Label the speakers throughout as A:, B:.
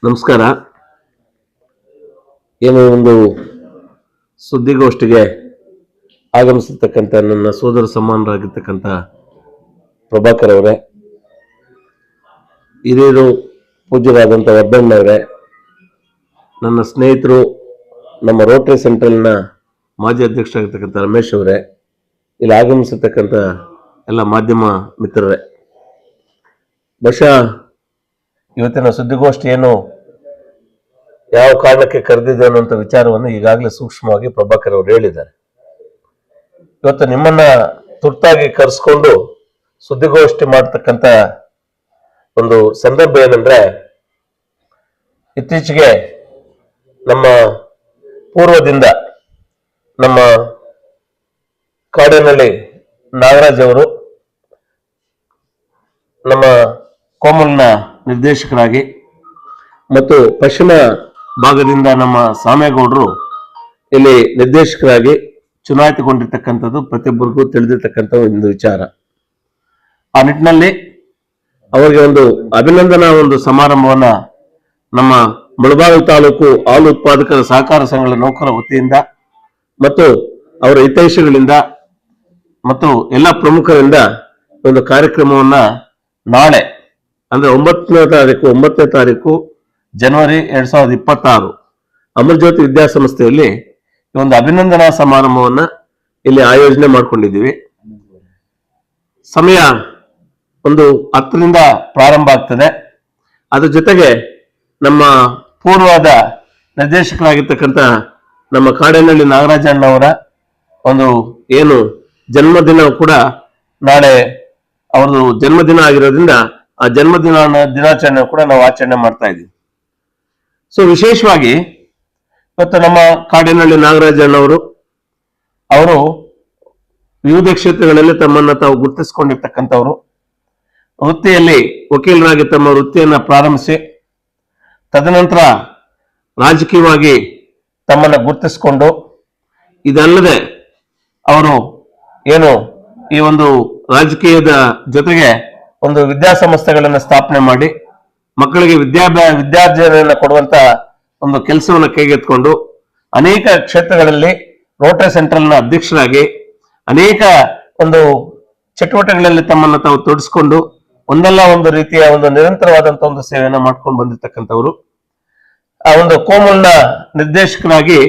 A: ನಮಸ್ಕಾರ. ಏನು ಒಂದು ಸುದ್ದಿಗೋಷ್ಠಿಗೆ ಆಗಮಿಸಿರ್ತಕ್ಕಂಥ ನನ್ನ ಸೋದರ ಸಮಾನರಾಗಿರ್ತಕ್ಕಂಥ ಪ್ರಭಾಕರ್ ಅವರೇ, ಹಿರಿಯರು ಪೂಜ್ಯರಾದಂಥ ವರ್ಧಣ್ಣವರೇ, ನನ್ನ ಸ್ನೇಹಿತರು, ನಮ್ಮ ರೋಟರಿ ಸೆಂಟ್ರಲ್ನ ಮಾಜಿ ಅಧ್ಯಕ್ಷರಾಗಿರ್ತಕ್ಕಂಥ ರಮೇಶ್ ಅವರೇ, ಇಲ್ಲಿ ಆಗಮಿಸಿರ್ತಕ್ಕಂಥ ಎಲ್ಲ ಮಾಧ್ಯಮ ಮಿತ್ರರೇ, ಬಹುಶಃ ಇವತ್ತಿನ ಸುದ್ದಿಗೋಷ್ಠಿ ಏನು ಯಾವ ಕಾರಣಕ್ಕೆ ಕರೆದಿದೆ ಅನ್ನುವಂಥ ವಿಚಾರವನ್ನು ಈಗಾಗಲೇ ಸೂಕ್ಷ್ಮವಾಗಿ ಪ್ರಭಾಕರ್ ಅವರು ಹೇಳಿದ್ದಾರೆ. ಇವತ್ತು ನಿಮ್ಮನ್ನ ತುರ್ತಾಗಿ ಕರೆಸ್ಕೊಂಡು ಸುದ್ದಿಗೋಷ್ಠಿ ಮಾಡತಕ್ಕಂಥ ಒಂದು ಸಂದರ್ಭ ಏನಂದ್ರೆ, ಇತ್ತೀಚೆಗೆ ನಮ್ಮ ಪೂರ್ವದಿಂದ ನಮ್ಮ ಕಾಡೇನಹಳ್ಳಿ ನಾಗರಾಜ್ ಅವರು ನಮ್ಮ ಕೋಮಲ್ನ ನಿರ್ದೇಶಕರಾಗಿ ಮತ್ತು ಪಶ್ಚಿಮ ಭಾಗದಿಂದ ನಮ್ಮ ಸಾಮೇಗೌಡರು ಇಲ್ಲಿ ನಿರ್ದೇಶಕರಾಗಿ ಚುನಾಯಿತಗೊಂಡಿರ್ತಕ್ಕಂಥದ್ದು ಪ್ರತಿಯೊಬ್ಬರಿಗೂ ತಿಳಿದಿರ್ತಕ್ಕಂಥ ಒಂದು ವಿಚಾರ. ಆ ನಿಟ್ಟಿನಲ್ಲಿ ಅವರಿಗೆ ಒಂದು ಅಭಿನಂದನಾ ಒಂದು ಸಮಾರಂಭವನ್ನ ನಮ್ಮ ಮುಳಬಾಗಿಲು ತಾಲೂಕು ಹಾಲು ಉತ್ಪಾದಕರ ಸಹಕಾರ ಸಂಘಗಳ ನೌಕರ ವತಿಯಿಂದ ಮತ್ತು ಅವರ ಹಿತೈಷಿಗಳಿಂದ ಮತ್ತು ಎಲ್ಲ ಪ್ರಮುಖರಿಂದ ಒಂದು ಕಾರ್ಯಕ್ರಮವನ್ನ ನಾಳೆ ಅಂದ್ರೆ 9ನೇ ತಾರೀಕು ಜನವರಿ 2026 ಅಮರಜ್ಯೋತಿ ವಿದ್ಯಾಸಂಸ್ಥೆಯಲ್ಲಿ ಒಂದು ಅಭಿನಂದನಾ ಸಮಾರಂಭವನ್ನ ಇಲ್ಲಿ ಆಯೋಜನೆ ಮಾಡ್ಕೊಂಡಿದ್ದೀವಿ. ಸಮಯ ಒಂದು 10ರಿಂದ ಪ್ರಾರಂಭ ಆಗ್ತದೆ. ಅದ್ರ ಜೊತೆಗೆ ನಮ್ಮ ಪೂರ್ವದ ನಿರ್ದೇಶಕರಾಗಿರ್ತಕ್ಕಂಥ ನಮ್ಮ ಕಾಡೇನಹಳ್ಳಿ ನಾಗರಾಜಣ್ಣವರ ಒಂದು ಏನು ಜನ್ಮದಿನ ಕೂಡ ನಾಳೆ ಅವ್ರದ್ದು ಜನ್ಮದಿನ ಆಗಿರೋದ್ರಿಂದ ಆ ದಿನಾಚರಣೆ ಕೂಡ ನಾವು ಆಚರಣೆ ಮಾಡ್ತಾ ಇದ್ದೀವಿ. ಸೊ ವಿಶೇಷವಾಗಿ ಇವತ್ತು ನಮ್ಮ ಕಾಡೇನಹಳ್ಳಿ ನಾಗರಾಜಣ್ಣವರು ಅವರು ವಿವಿಧ ಕ್ಷೇತ್ರಗಳಲ್ಲಿ ತಮ್ಮನ್ನ ತಾವು ಗುರುತಿಸಿಕೊಂಡಿರ್ತಕ್ಕಂಥವ್ರು. ವೃತ್ತಿಯಲ್ಲಿ ವಕೀಲರಾಗಿ ತಮ್ಮ ವೃತ್ತಿಯನ್ನ ಪ್ರಾರಂಭಿಸಿ ತದನಂತರ ರಾಜಕೀಯವಾಗಿ ತಮ್ಮನ್ನ ಗುರುತಿಸಿಕೊಂಡು, ಇದಲ್ಲದೆ ಅವರು ಏನು ಈ ಒಂದು ರಾಜಕೀಯದ ಜೊತೆಗೆ ಒಂದು ವಿದ್ಯಾಸಂಸ್ಥೆಗಳನ್ನು ಸ್ಥಾಪನೆ ಮಾಡಿ ಮಕ್ಕಳಿಗೆ ವಿದ್ಯಾರ್ಜನೆಯನ್ನು ಕೊಡುವಂತ ಒಂದು ಕೆಲಸವನ್ನು ಕೈಗೆತ್ತಿಕೊಂಡು ಅನೇಕ ಕ್ಷೇತ್ರಗಳಲ್ಲಿ ರೋಟರಿ ಸೆಂಟ್ರಲ್ನ ಅಧ್ಯಕ್ಷರಾಗಿ ಅನೇಕ ಒಂದು ಚಟುವಟಿಕೆಗಳಲ್ಲಿ ತಮ್ಮನ್ನು ತಾವು ತೊಡಗಿಸಿಕೊಂಡು ಒಂದಲ್ಲ ಒಂದು ರೀತಿಯ ಒಂದು ನಿರಂತರವಾದಂತಹ ಒಂದು ಸೇವೆಯನ್ನು ಮಾಡ್ಕೊಂಡು ಬಂದಿರತಕ್ಕಂಥವ್ರು. ಆ ಒಂದು ಕೋಮಲ್ನ ನಿರ್ದೇಶಕರಾಗಿ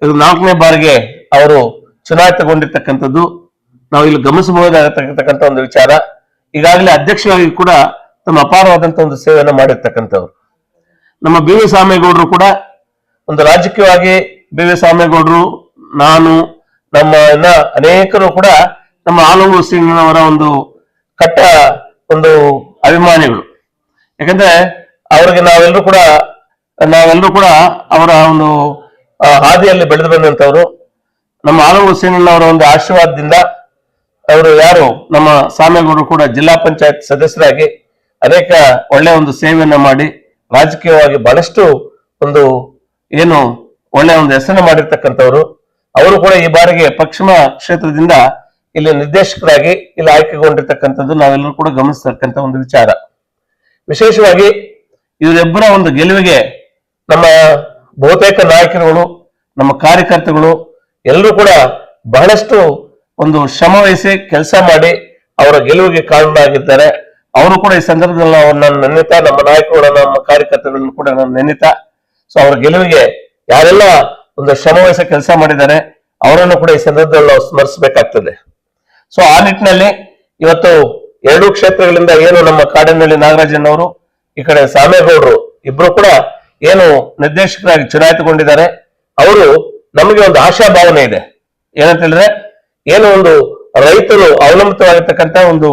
A: 4ನೇ ಬಾರಿಗೆ ಅವರು ಚುನಾಯಿತಗೊಂಡಿರ್ತಕ್ಕಂಥದ್ದು ನಾವು ಇಲ್ಲಿ ಗಮನಿಸಬಹುದಾಗಿರ್ತಕ್ಕಂಥ ಒಂದು ವಿಚಾರ. ಈಗಾಗಲೇ ಅಧ್ಯಕ್ಷರಾಗಿ ಕೂಡ ತಮ್ಮ ಅಪಾರವಾದಂತ ಒಂದು ಸೇವೆಯನ್ನು ಮಾಡಿರ್ತಕ್ಕಂಥವ್ರು. ನಮ್ಮ ಬಿ ವಿ ಸಾಮೇಗೌಡರು ಕೂಡ ಒಂದು ರಾಜಕೀಯವಾಗಿ ಬಿ ವಿ ಸಾಮೇಗೌಡರು, ನಾನು, ನಮ್ಮ ಅನೇಕರು ಕೂಡ ನಮ್ಮ ಆಲೂರು ಶ್ರೀನವರ ಒಂದು ಕಟ್ಟ ಒಂದು ಅಭಿಮಾನಿಗಳು. ಯಾಕಂದ್ರೆ ಅವ್ರಿಗೆ ನಾವೆಲ್ಲರೂ ಕೂಡ ಅವರ ಒಂದು ಹಾದಿಯಲ್ಲಿ ಬೆಳೆದು ಬಂದಂತವ್ರು. ನಮ್ಮ ಆಲೂರು ಶ್ರೀನವರ ಒಂದು ಆಶೀರ್ವಾದದಿಂದ ಅವರು ಯಾರು ನಮ್ಮ ಸಾಮೇಗೌಡರು ಕೂಡ ಜಿಲ್ಲಾ ಪಂಚಾಯತ್ ಸದಸ್ಯರಾಗಿ ಅನೇಕ ಒಳ್ಳೆಯ ಒಂದು ಸೇವೆಯನ್ನ ಮಾಡಿ ರಾಜಕೀಯವಾಗಿ ಬಹಳಷ್ಟು ಒಂದು ಏನು ಒಳ್ಳೆಯ ಒಂದು ಹೆಸರನ್ನು ಮಾಡಿರ್ತಕ್ಕಂಥವ್ರು. ಅವರು ಕೂಡ ಈ ಬಾರಿಗೆ ಪಶ್ಚಿಮ ಕ್ಷೇತ್ರದಿಂದ ಇಲ್ಲಿ ನಿರ್ದೇಶಕರಾಗಿ ಇಲ್ಲಿ ಆಯ್ಕೆಗೊಂಡಿರ್ತಕ್ಕಂಥದ್ದು ನಾವೆಲ್ಲರೂ ಕೂಡ ಗಮನಿಸ್ತಕ್ಕಂಥ ಒಂದು ವಿಚಾರ. ವಿಶೇಷವಾಗಿ ಇವರಿಬ್ಬರ ಒಂದು ಗೆಲುವಿಗೆ ನಮ್ಮ ಬಹುತೇಕ ನಾಯಕರುಗಳು, ನಮ್ಮ ಕಾರ್ಯಕರ್ತಗಳು ಎಲ್ಲರೂ ಕೂಡ ಬಹಳಷ್ಟು ಒಂದು ಶ್ರಮ ವಹಿಸಿ ಕೆಲಸ ಮಾಡಿ ಅವರ ಗೆಲುವಿಗೆ ಕಾರಣರಾಗಿದ್ದಾರೆ. ಅವರು ಕೂಡ ಈ ಸಂದರ್ಭದಲ್ಲಿ ನಾನು ನೆನೆತಾ, ನಮ್ಮ ನಾಯಕರು, ನಮ್ಮ ಕಾರ್ಯಕರ್ತಗಳನ್ನು ಕೂಡ ನಾನು ನೆನೆತಾ, ಸೊ ಅವರ ಗೆಲುವಿಗೆ ಯಾರೆಲ್ಲ ಒಂದು ಶ್ರಮ ವಹಿಸಿ ಕೆಲಸ ಮಾಡಿದ್ದಾರೆ ಅವರನ್ನು ಕೂಡ ಈ ಸಂದರ್ಭದಲ್ಲಿ ನಾವು ಸ್ಮರಿಸಬೇಕಾಗ್ತದೆ. ಸೊ ಆ ನಿಟ್ಟಿನಲ್ಲಿ ಇವತ್ತು 2 ಕ್ಷೇತ್ರಗಳಿಂದ ಏನು ನಮ್ಮ ಕಾಡೇನಹಳ್ಳಿ ನಾಗರಾಜಣ್ಣವರು, ಈ ಕಡೆ ಸಾಮೇಗೌಡರು ಇಬ್ರು ಕೂಡ ಏನು ನಿರ್ದೇಶಕರಾಗಿ ಚುನಾಯಿತಗೊಂಡಿದ್ದಾರೆ. ಅವರು ನಮಗೆ ಒಂದು ಆಶಾಭಾವನೆ ಇದೆ. ಏನಂತ ಹೇಳಿದ್ರೆ, ಏನು ಒಂದು ರೈತರು ಅವಲಂಬಿತವಾಗಿರ್ತಕ್ಕಂಥ ಒಂದು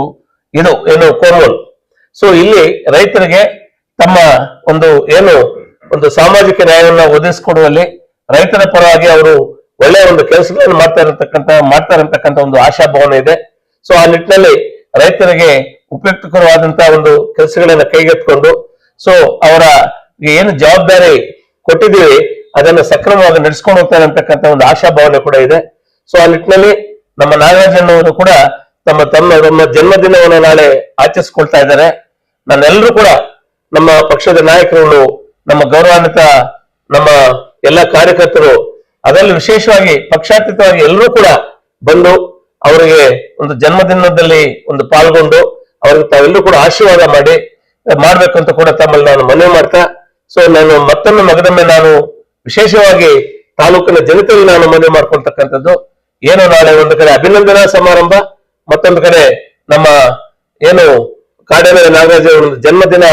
A: ಏನು ಕೋಮಲ್. ಸೊ ಇಲ್ಲಿ ರೈತರಿಗೆ ತಮ್ಮ ಒಂದು ಏನು ಒಂದು ಸಾಮಾಜಿಕ ನ್ಯಾಯವನ್ನು ಒದಗಿಸಿಕೊಡುವಲ್ಲಿ ರೈತರ ಪರವಾಗಿ ಅವರು ಒಳ್ಳೆಯ ಒಂದು ಕೆಲಸಗಳನ್ನು ಮಾಡ್ತಾ ಇರತಕ್ಕಂಥ ಒಂದು ಆಶಾಭಾವನೆ ಇದೆ. ಸೊ ಆ ನಿಟ್ಟಿನಲ್ಲಿ ರೈತರಿಗೆ ಉಪಯುಕ್ತಕರವಾದಂತಹ ಒಂದು ಕೆಲಸಗಳನ್ನ ಕೈಗೆತ್ತಿಕೊಂಡು ಸೊ ಅವರ ಏನು ಜವಾಬ್ದಾರಿ ಕೊಟ್ಟಿದ್ದೀವಿ ಅದನ್ನು ಸಕ್ರಮವಾಗಿ ನಡೆಸ್ಕೊಂಡು ಹೋಗ್ತಾರೆ ಅಂತಕ್ಕಂಥ ಒಂದು ಆಶಾಭಾವನೆ ಕೂಡ ಇದೆ. ಸೊ ಆ ನಿಟ್ಟಿನಲ್ಲಿ ನಮ್ಮ ನಾಗರಾಜಣ್ಣವರು ಕೂಡ ತಮ್ಮ ಜನ್ಮದಿನವನ್ನು ನಾಳೆ ಆಚರಿಸ್ಕೊಳ್ತಾ ಇದ್ದಾರೆ. ನಾನೆಲ್ಲರೂ ಕೂಡ ನಮ್ಮ ಪಕ್ಷದ ನಾಯಕರುಗಳು ನಮ್ಮ ಗೌರವಾನ್ವಿತ ನಮ್ಮ ಎಲ್ಲ ಕಾರ್ಯಕರ್ತರು, ಅದರಲ್ಲಿ ವಿಶೇಷವಾಗಿ ಪಕ್ಷಾತೀತವಾಗಿ ಎಲ್ಲರೂ ಕೂಡ ಬಂದು ಅವರಿಗೆ ಒಂದು ಜನ್ಮದಿನದಲ್ಲಿ ಒಂದು ಪಾಲ್ಗೊಂಡು ಅವ್ರಿಗೆ ತಾವೆಲ್ಲರೂ ಕೂಡ ಆಶೀರ್ವಾದ ಮಾಡ್ಬೇಕಂತ ಕೂಡ ತಮ್ಮಲ್ಲಿ ನಾನು ಮನವಿ ಮಾಡ್ತಾ, ಸೊ ನಾನು ಮಗದೊಮ್ಮೆ ನಾನು ವಿಶೇಷವಾಗಿ ತಾಲೂಕಿನ ಜನತೆಗೆ ನಾನು ಮನವಿ ಮಾಡ್ಕೊಳ್ತಕ್ಕಂಥದ್ದು ಏನು, ನಾಳೆ ಒಂದು ಕಡೆ ಅಭಿನಂದನಾ ಸಮಾರಂಭ, ಮತ್ತೊಂದು ಕಡೆ ನಮ್ಮ ಏನು ಕಾಡೇನಹಳ್ಳಿ ನಾಗರಾಜ್ ಅವರ ಒಂದು ಜನ್ಮದಿನ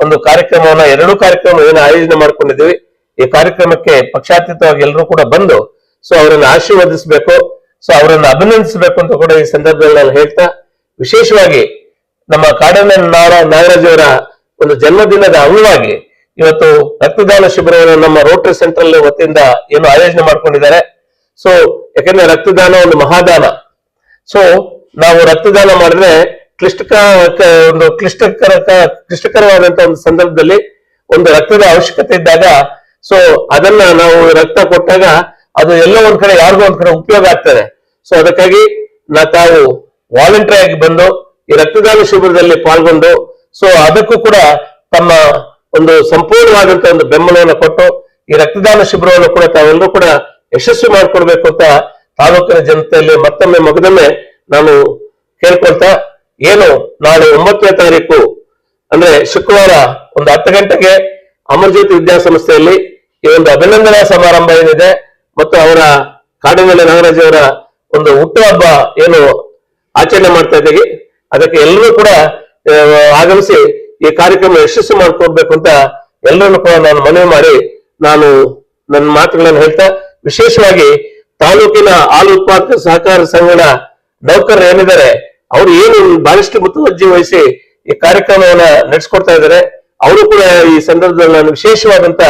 A: ಒಂದು ಕಾರ್ಯಕ್ರಮವನ್ನ, ಎರಡೂ ಕಾರ್ಯಕ್ರಮ ಏನು ಆಯೋಜನೆ ಮಾಡ್ಕೊಂಡಿದ್ದೀವಿ. ಈ ಕಾರ್ಯಕ್ರಮಕ್ಕೆ ಪಕ್ಷಾತೀತವಾಗಿ ಎಲ್ಲರೂ ಕೂಡ ಬಂದು ಸೊ ಅವರನ್ನು ಆಶೀರ್ವದಿಸಬೇಕು, ಸೊ ಅವರನ್ನು ಅಭಿನಂದಿಸಬೇಕು ಅಂತ ಕೂಡ ಈ ಸಂದರ್ಭದಲ್ಲಿ ನಾನು ಹೇಳ್ತಾ, ವಿಶೇಷವಾಗಿ ನಮ್ಮ ಕಾಡೇನಹಳ್ಳಿ ನಾಗರಾಜ್ ಅವರ ಒಂದು ಜನ್ಮದಿನದ ಅಂಗವಾಗಿ ಇವತ್ತು ರಕ್ತದಾನ ಶಿಬಿರವನ್ನು ನಮ್ಮ ರೋಟರಿ ಸೆಂಟ್ರಲ್ ವತಿಯಿಂದ ಏನು ಆಯೋಜನೆ ಮಾಡ್ಕೊಂಡಿದ್ದಾರೆ. ಸೊ ಯಾಕಂದ್ರೆ ರಕ್ತದಾನ ಒಂದು ಮಹಾದಾನ. ಸೊ ನಾವು ರಕ್ತದಾನ ಮಾಡಿದ್ರೆ ಕ್ಲಿಷ್ಟಕರವಾದಂತಹ ಒಂದು ಸಂದರ್ಭದಲ್ಲಿ ಒಂದು ರಕ್ತದ ಅವಶ್ಯಕತೆ ಇದ್ದಾಗ ಸೊ ಅದನ್ನ ನಾವು ರಕ್ತ ಕೊಟ್ಟಾಗ ಅದು ಎಲ್ಲೋ ಒಂದ್ ಕಡೆ ಯಾರಿಗೋ ಒಂದ್ ಕಡೆ ಉಪಯೋಗ ಆಗ್ತದೆ. ಸೊ ಅದಕ್ಕಾಗಿ ತಾವು ವಾಲಂಟರಿ ಆಗಿ ಬಂದು ಈ ರಕ್ತದಾನ ಶಿಬಿರದಲ್ಲಿ ಪಾಲ್ಗೊಂಡು ಸೊ ಅದಕ್ಕೂ ಕೂಡ ತಮ್ಮ ಒಂದು ಸಂಪೂರ್ಣವಾದಂತಹ ಒಂದು ಬೆಂಬಲವನ್ನು ಕೊಟ್ಟು ಈ ರಕ್ತದಾನ ಶಿಬಿರವನ್ನು ಕೂಡ ತಾವೆಲ್ಲರೂ ಕೂಡ ಯಶಸ್ವಿ ಮಾಡ್ಕೊಡ್ಬೇಕು ಅಂತ ತಾಲೂಕಿನ ಜನತೆಯಲ್ಲಿ ಮಗದೊಮ್ಮೆ ನಾನು ಕೇಳ್ಕೊಳ್ತಾ, ಏನು ನಾಳೆ 9ನೇ ತಾರೀಕು ಅಂದ್ರೆ ಶುಕ್ರವಾರ ಒಂದು 10 ಗಂಟೆಗೆ ಅಮರಜ್ಯೋತಿ ವಿದ್ಯಾಸಂಸ್ಥೆಯಲ್ಲಿ ಈ ಒಂದು ಅಭಿನಂದನಾ ಸಮಾರಂಭ ಏನಿದೆ ಮತ್ತು ಅವರ ಕಾಡೇನಹಳ್ಳಿ ನಾಗರಾಜ್ ಅವರ ಒಂದು ಹುಟ್ಟುಹಬ್ಬ ಏನು ಆಚರಣೆ ಮಾಡ್ತಾ ಇದ್ದೀವಿ, ಅದಕ್ಕೆ ಎಲ್ಲರೂ ಕೂಡ ಆಗಮಿಸಿ ಈ ಕಾರ್ಯಕ್ರಮ ಯಶಸ್ವಿ ಮಾಡ್ಕೊಡ್ಬೇಕು ಅಂತ ಎಲ್ಲರನ್ನು ಕೂಡ ನಾನು ಮನವಿ ಮಾಡಿ ನಾನು ನನ್ನ ಮಾತುಗಳನ್ನು ಹೇಳ್ತಾ, ವಿಶೇಷವಾಗಿ ತಾಲೂಕಿನ ಹಾಲು ಉತ್ಪಾದಕ ಸಹಕಾರ ಸಂಘದ ನೌಕರರು ಏನಿದ್ದಾರೆ ಅವರು ಏನು ಬಹಳಷ್ಟು ಮುತುವರ್ಜಿ ವಹಿಸಿ ಈ ಕಾರ್ಯಕ್ರಮವನ್ನ ನಡೆಸ್ಕೊಡ್ತಾ ಇದ್ದಾರೆ. ಅವರು ಕೂಡ ಈ ಸಂದರ್ಭದಲ್ಲಿ ನಾನು ವಿಶೇಷವಾದಂತ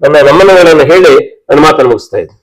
A: ನನ್ನ ನಮನಗಳನ್ನು ಹೇಳಿ ನನ್ನ ಮಾತನ್ನು ಮುಗಿಸ್ತಾ ಇದ್ದೀನಿ.